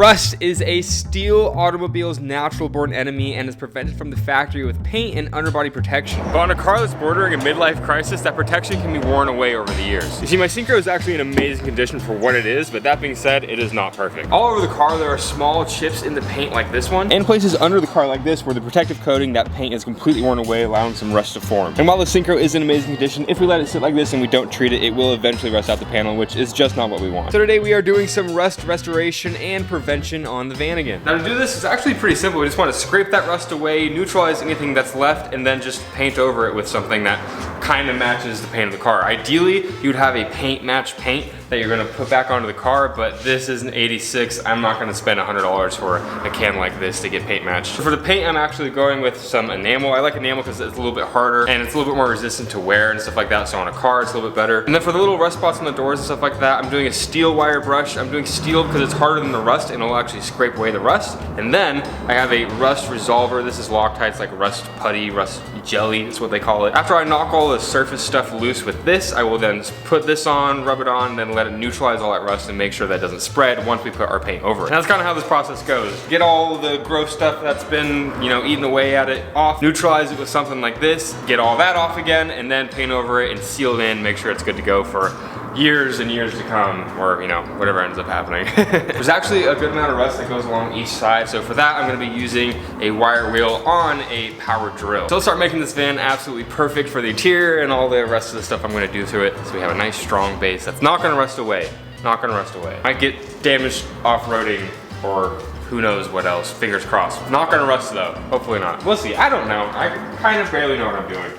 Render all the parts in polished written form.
Rust is a steel automobile's natural born enemy and is prevented from the factory with paint and underbody protection. But on a car that's bordering a midlife crisis, that protection can be worn away over the years. You see, my Syncro is actually in amazing condition for what it is, but that being said, it is not perfect. All over the car, there are small chips in the paint like this one, and places under the car like this where the protective coating, that paint is completely worn away, allowing some rust to form. And while the Syncro is in amazing condition, if we let it sit like this and we don't treat it, it will eventually rust out the panel, which is just not what we want. So today we are doing some rust restoration and prevention on the van again. Now to do this is actually pretty simple. We just want to scrape that rust away, neutralize anything that's left, and then just paint over it with something that kind of matches the paint of the car. Ideally, you'd have a paint match paint that you're gonna put back onto the car, but this is an 86. I'm not gonna spend $100 for a can like this to get paint matched. So for the paint, I'm actually going with some enamel. I like enamel because it's a little bit harder and it's a little bit more resistant to wear and stuff like that. So on a car, it's a little bit better. And then for the little rust spots on the doors and stuff like that, I'm doing a steel wire brush. I'm doing steel because it's harder than the rust and it'll actually scrape away the rust. And then I have a rust resolver. This is Loctite. It's like rust putty, rust jelly is what they call it. After I knock all the surface stuff loose with this, I will then put this on, rub it on, then let it neutralize all that rust and make sure that doesn't spread once we put our paint over it. And that's kind of how this process goes. Get all the gross stuff that's been, you know, eaten away at it off, neutralize it with something like this, get all that off again, and then paint over it and seal it in, make sure it's good to go for years and years to come, or you know, whatever ends up happening. There's actually a good amount of rust that goes along each side, so for that I'm going to be using a wire wheel on a power drill. So let's start making this van absolutely perfect for the interior and all the rest of the stuff I'm going to do to it, so we have a nice strong base that's not going to rust away. Not going to rust away. Might get damaged off-roading or who knows what else, fingers crossed. Not going to rust though, hopefully not. We'll see, I don't know. I kind of barely know what I'm doing.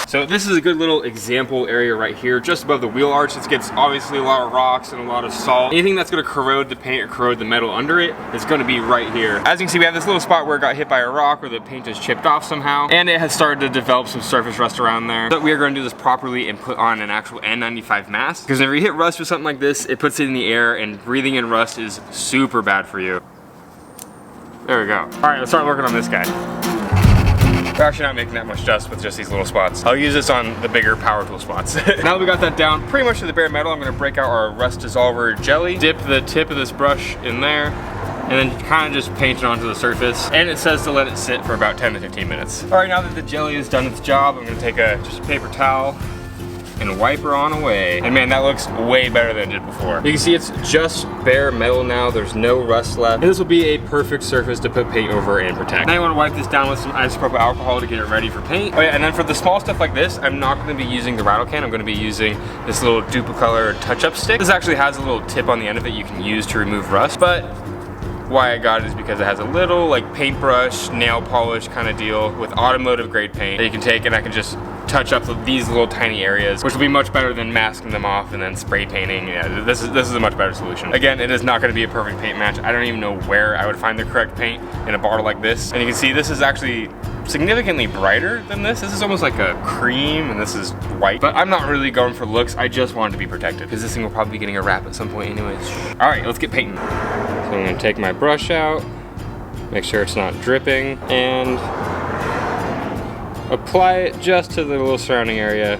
So this is a good little example area right here, just above the wheel arch. This gets obviously a lot of rocks and a lot of salt. Anything that's gonna corrode the paint or corrode the metal under it is gonna be right here. As you can see, we have this little spot where it got hit by a rock or the paint just chipped off somehow, and it has started to develop some surface rust around there. So we are gonna do this properly and put on an actual N95 mask, because whenever you hit rust with something like this, it puts it in the air, and breathing in rust is super bad for you. There we go. All right, let's start working on this guy. We're actually not making that much dust with just these little spots. I'll use this on the bigger power tool spots. Now that we got that down pretty much to the bare metal, I'm gonna break out our rust dissolver jelly, dip the tip of this brush in there, and then kind of just paint it onto the surface. And it says to let it sit for about 10 to 15 minutes. All right, now that the jelly has done its job, I'm gonna take just a paper towel and wipe her on away. And man, that looks way better than it did before. You can see it's just bare metal now. There's no rust left. And this will be a perfect surface to put paint over and protect. Now you want to wipe this down with some isopropyl alcohol to get it ready for paint. Oh yeah, and then for the small stuff like this, I'm not going to be using the rattle can. I'm going to be using this little Duplicolor touch-up stick. This actually has a little tip on the end of it you can use to remove rust, but why I got it is because it has a little like paintbrush, nail polish kind of deal with automotive grade paint that you can take, and I can just touch up these little tiny areas, which will be much better than masking them off and then spray painting. Yeah, this is a much better solution. Again, it is not going to be a perfect paint match. I don't even know where I would find the correct paint in a bottle like this. And you can see this is actually significantly brighter than this. This is almost like a cream and this is white. But I'm not really going for looks. I just wanted to be protected because this thing will probably be getting a wrap at some point anyways. All right, let's get painting. So I'm going to take my brush out, make sure it's not dripping, and apply it just to the little surrounding area,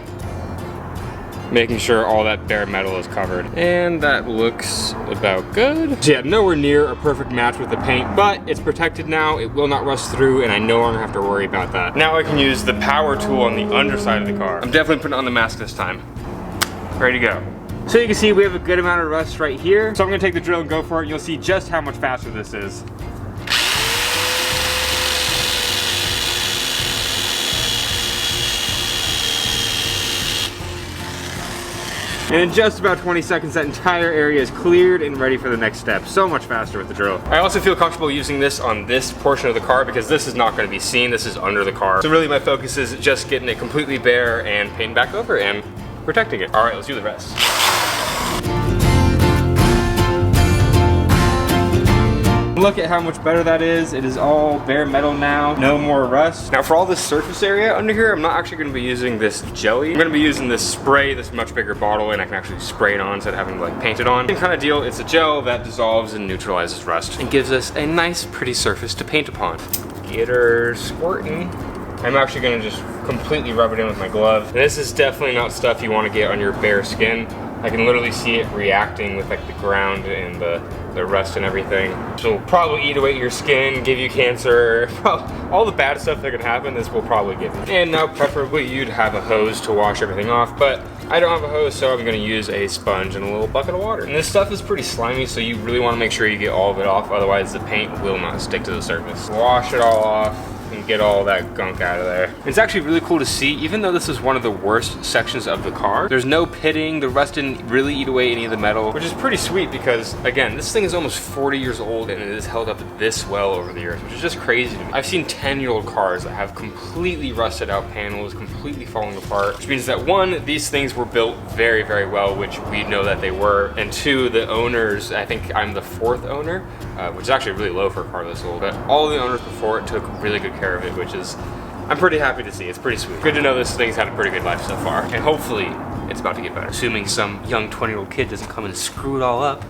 making sure all that bare metal is covered. And that looks about good. So yeah, nowhere near a perfect match with the paint, but it's protected now. It will not rust through, and I no longer have to worry about that. Now I can use the power tool on the underside of the car. I'm definitely putting on the mask this time. Ready to go. So you can see we have a good amount of rust right here. So I'm gonna take the drill and go for it, and you'll see just how much faster this is. And in just about 20 seconds, that entire area is cleared and ready for the next step. So much faster with the drill. I also feel comfortable using this on this portion of the car because this is not going to be seen. This is under the car. So really my focus is just getting it completely bare and painting back over and protecting it. All right, let's do the rest. Look at how much better that is. It is all bare metal now, no more rust. Now for all this surface area under here, I'm not actually gonna be using this jelly. I'm gonna be using this spray, this much bigger bottle, and I can actually spray it on instead of having to like paint it on. Same kind of deal, it's a gel that dissolves and neutralizes rust and gives us a nice pretty surface to paint upon. Get her squirting. I'm actually gonna just completely rub it in with my glove. And this is definitely not stuff you wanna get on your bare skin. I can literally see it reacting with like the ground and the the rust and everything. So will probably eat away at your skin, give you cancer, all the bad stuff that can happen, this will probably give you. And now preferably you'd have a hose to wash everything off, but I don't have a hose, so I'm gonna use a sponge and a little bucket of water. And this stuff is pretty slimy, so you really wanna make sure you get all of it off, otherwise the paint will not stick to the surface. Wash it all off and get all that gunk out of there. It's actually really cool to see, even though this is one of the worst sections of the car, there's no pitting, the rust didn't really eat away any of the metal, which is pretty sweet because, again, this thing is almost 40 years old and it has held up this well over the years, which is just crazy to me. I've seen 10-year-old cars that have completely rusted out panels, completely falling apart, which means that one, these things were built very, very well, which we know that they were, and two, the owners, I think I'm the 4th owner, which is actually really low for a car this old, but all the owners before it took really good care of it, which is, I'm pretty happy to see. It's pretty sweet. Good to know this thing's had a pretty good life so far, and hopefully it's about to get better, assuming some young 20-year-old kid doesn't come and screw it all up.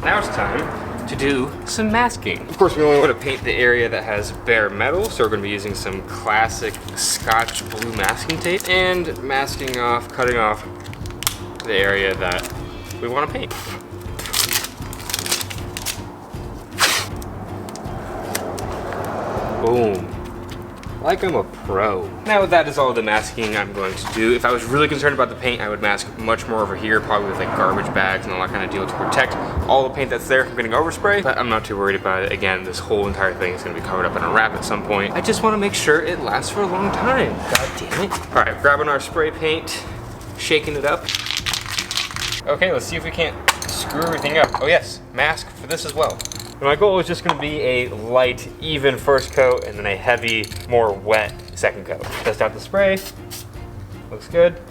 Now it's time to do some masking. Of course, we only want to paint the area that has bare metal, so we're going to be using some classic Scotch blue masking tape and masking off, cutting off the area that we want to paint. Boom. Like I'm a pro. Now that is all the masking I'm going to do. If I was really concerned about the paint, I would mask much more over here, probably with like garbage bags and all that kind of deal to protect all the paint that's there from getting overspray, but I'm not too worried about it. Again, this whole entire thing is gonna be covered up in a wrap at some point. I just wanna make sure it lasts for a long time. God damn it. All right, grabbing our spray paint, shaking it up. Okay, let's see if we can't screw everything up. Oh yes, mask for this as well. And my goal is just gonna be a light, even first coat, and then a heavy, more wet second coat. Test out the spray. Looks good.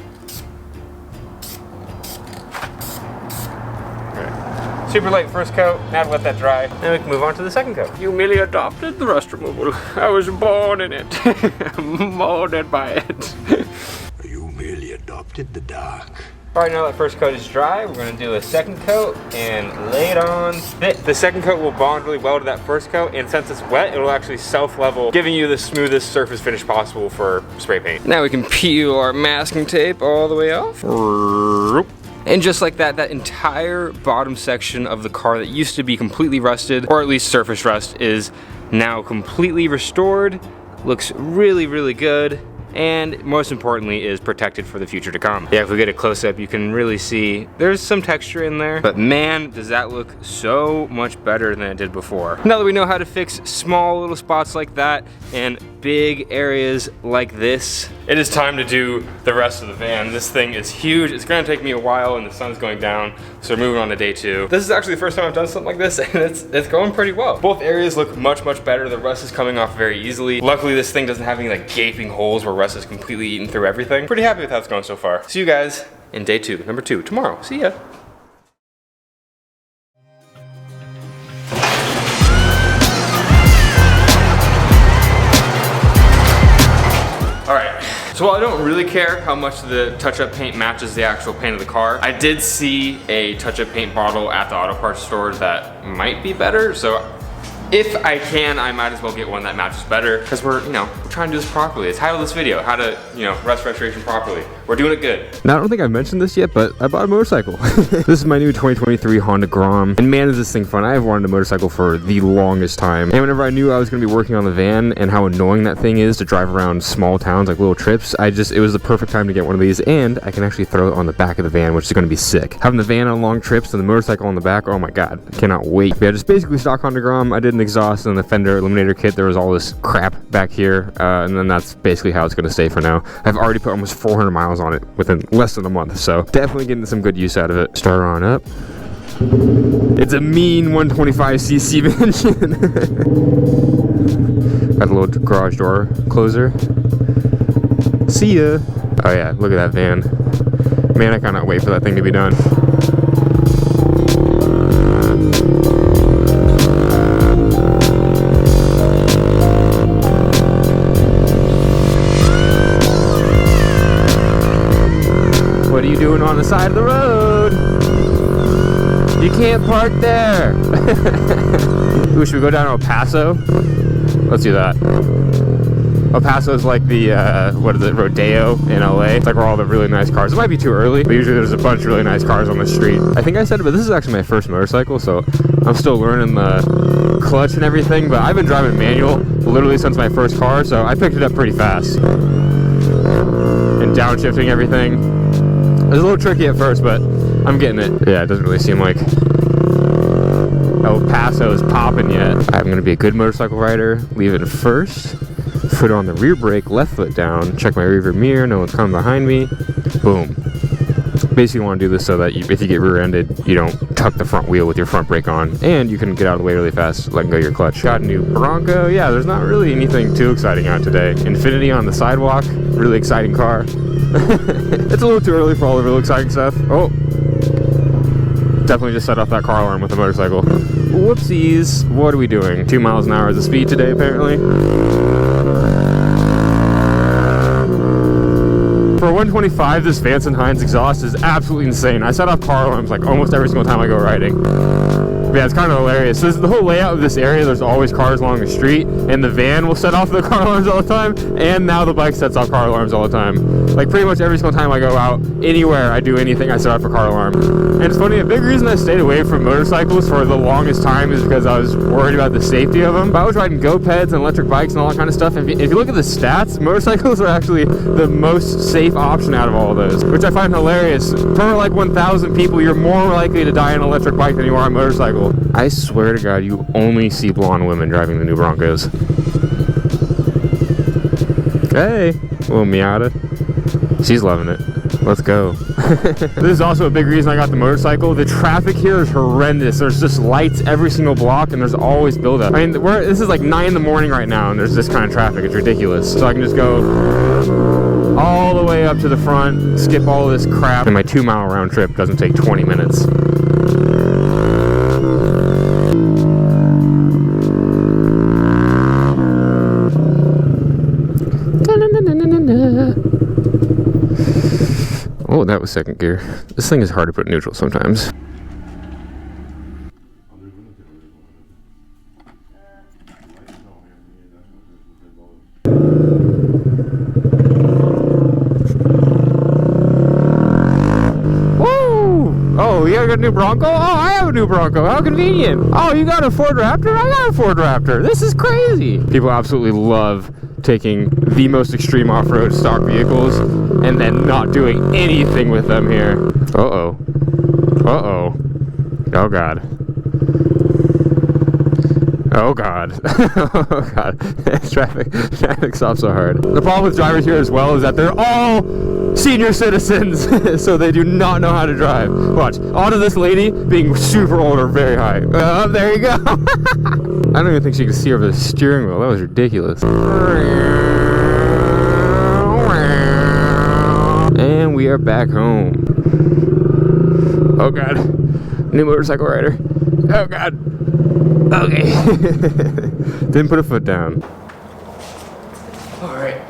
All right. Super light first coat, now to let that dry. Then we can move on to the second coat. You merely adopted the rust removal. I was born in it. I'm molded by it. You merely adopted the dark. All right, now that first coat is dry, we're gonna do a second coat and lay it on thick. The second coat will bond really well to that first coat, and since it's wet, it'll actually self-level, giving you the smoothest surface finish possible for spray paint. Now we can peel our masking tape all the way off. And just like that, that entire bottom section of the car that used to be completely rusted, or at least surface rust, is now completely restored. Looks really, really good. And most importantly is protected for the future to come. Yeah, if we get a close-up, you can really see there's some texture in there, but man, does that look so much better than it did before. Now that we know how to fix small little spots like that and big areas like this, it is time to do the rest of the van. This thing is huge. It's gonna take me a while and the sun's going down, so we're moving on to day 2. This is actually the first time I've done something like this, and it's going pretty well. Both areas look much, much better. The rust is coming off very easily. Luckily, this thing doesn't have any like gaping holes where rust is completely eaten through everything. Pretty happy with how it's going so far. See you guys in day 2, number 2, tomorrow. See ya. Alright, so while I don't really care how much the touch-up paint matches the actual paint of the car, I did see a touch-up paint bottle at the auto parts store that might be better, so if I can, I might as well get one that matches better, because we're trying to do this properly. The title of this video, how to, rust restoration properly. We're doing it good. Now, I don't think I've mentioned this yet, but I bought a motorcycle. This is my new 2023 Honda Grom, and man, is this thing fun. I have wanted a motorcycle for the longest time, and whenever I knew I was going to be working on the van and how annoying that thing is to drive around small towns, like little trips, it was the perfect time to get one of these, and I can actually throw it on the back of the van, which is going to be sick. Having the van on long trips and the motorcycle on the back, oh my god, I cannot wait. But yeah, just basically stock Honda Grom. I did an exhaust and the fender eliminator kit. There was all this crap back here, and then that's basically how it's going to stay for now. I've already put almost 400 miles on it within less than a month, so definitely getting some good use out of it. Start on up. It's a mean 125cc engine. Got a little garage door closer. See ya. Oh yeah, look at that van. Man, I cannot wait for that thing to be done. What are you doing on the side of the road? You can't park there. Ooh, should we go down to El Paso? Let's do that. El Paso's like the, what is it, Rodeo in LA. It's like where all the really nice cars. It might be too early, but usually there's a bunch of really nice cars on the street. I think I said it, but this is actually my first motorcycle, so I'm still learning the clutch and everything, but I've been driving manual literally since my first car, so I picked it up pretty fast. And downshifting everything. It was a little tricky at first, but I'm getting it. Yeah, it doesn't really seem like El Paso is popping yet. I'm gonna be a good motorcycle rider. Leave it first. Foot on the rear brake, left foot down. Check my rearview mirror, no one's coming behind me. Boom. Basically want to do this so that if you get rear-ended, you don't tuck the front wheel with your front brake on, and you can get out of the way really fast, letting go of your clutch. Got a new Bronco. Yeah, there's not really anything too exciting out today. Infinity on the sidewalk, really exciting car. It's a little too early for all the real exciting stuff. Oh, definitely just set off that car alarm with the motorcycle. Whoopsies. What are we doing? 2 miles an hour is the speed today, apparently. For 125, this Vance & Hines exhaust is absolutely insane. I set off car alarms like almost every single time I go riding. But yeah, it's kind of hilarious. So the whole layout of this area, there's always cars along the street, and the van will set off the car alarms all the time, and now the bike sets off car alarms all the time. Like pretty much every single time I go out, anywhere I do anything, I set off a car alarm. And it's funny, a big reason I stayed away from motorcycles for the longest time is because I was worried about the safety of them. But I was riding go-peds and electric bikes and all that kind of stuff. If you look at the stats, motorcycles are actually the most safe option out of all of those, which I find hilarious. Per like 1,000 people, you're more likely to die on an electric bike than you are on a motorcycle. I swear to God, you only see blonde women driving the new Broncos. Hey, little Miata. She's loving it. Let's go. This is also a big reason I got the motorcycle. The traffic here is horrendous. There's just lights every single block, and there's always buildup. I mean, this is like 9 in the morning right now, and there's this kind of traffic. It's ridiculous. So I can just go all the way up to the front, skip all of this crap, and my 2-mile round trip doesn't take 20 minutes. Oh, that was second gear. This thing is hard to put in neutral sometimes. Woo! Oh, you got a new Bronco? Oh, I have a new Bronco. How convenient. Oh, you got a Ford Raptor? I got a Ford Raptor. This is crazy. People absolutely love taking the most extreme off-road stock vehicles and then not doing anything with them here. Uh-oh. Uh-oh. Oh, God. Oh, God. Oh, God. Traffic stops so hard. The problem with drivers here as well is that they're all senior citizens, so they do not know how to drive. Watch. Onto this lady being super old or very high. Oh, there you go. I don't even think she could see over the steering wheel. That was ridiculous. And we are back home. Oh, God. New motorcycle rider. Oh, God. Okay. Didn't put a foot down. All right.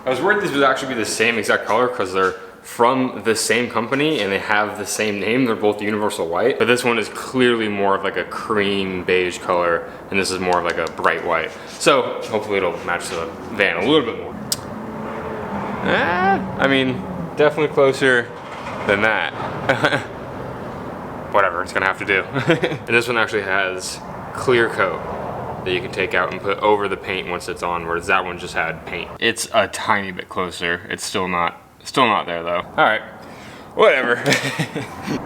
I was worried these would actually be the same exact color because they're from the same company and they have the same name. They're both universal white, but this one is clearly more of like a cream beige color and this is more of like a bright white. So hopefully it'll match the van a little bit more. I mean, definitely closer than that. Whatever, it's gonna have to do. And this one actually has clear coat that you can take out and put over the paint once it's on, whereas that one just had paint. It's a tiny bit closer. It's still not there though. All right, whatever.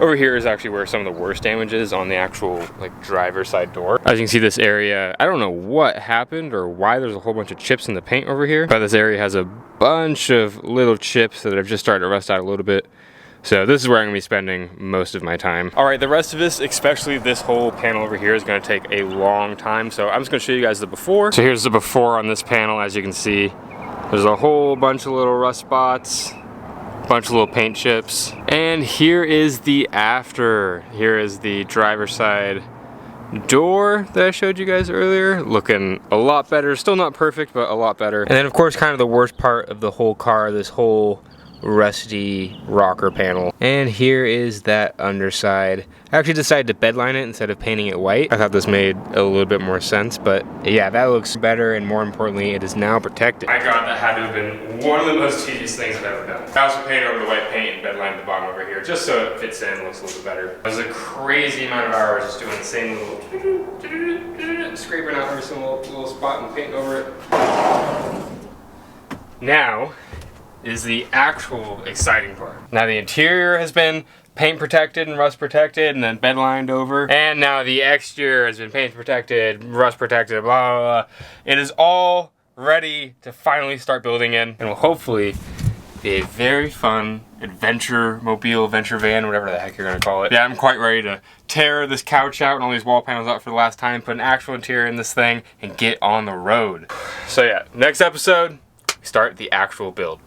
Over here is actually where some of the worst damage is on the actual like driver's side door. As you can see, this area, I don't know what happened or why there's a whole bunch of chips in the paint over here, but this area has a bunch of little chips that have just started to rust out a little bit. So this is where I'm gonna be spending most of my time. All right, the rest of this, especially this whole panel over here, is gonna take a long time. So I'm just gonna show you guys the before. So here's the before on this panel. As you can see, there's a whole bunch of little rust spots, bunch of little paint chips. And here is the after. Here is the driver's side door that I showed you guys earlier, looking a lot better. Still not perfect, but a lot better. And then of course, kind of the worst part of the whole car, this whole rusty rocker panel. And here is that underside. I actually decided to bedline it instead of painting it white. I thought this made a little bit more sense, but yeah, that looks better, and more importantly, it is now protected. My God, that had to have been one of the most tedious things I've ever done. I also painted over the white paint and bedlined the bottom over here, just so it fits in and looks a little bit better. It was a crazy amount of hours just doing the same little scraping out every single little spot and painting over it. Now is the actual exciting part. Now the interior has been paint protected and rust protected and then bed lined over, and now the exterior has been paint protected, rust protected, blah blah blah. It is all ready to finally start building in, and will hopefully be a very fun adventure mobile, venture van, whatever the heck you're gonna call it. Yeah, I'm quite ready to tear this couch out and all these wall panels out for the last time, put an actual interior in this thing, and get on the road. So yeah, next episode, start the actual build.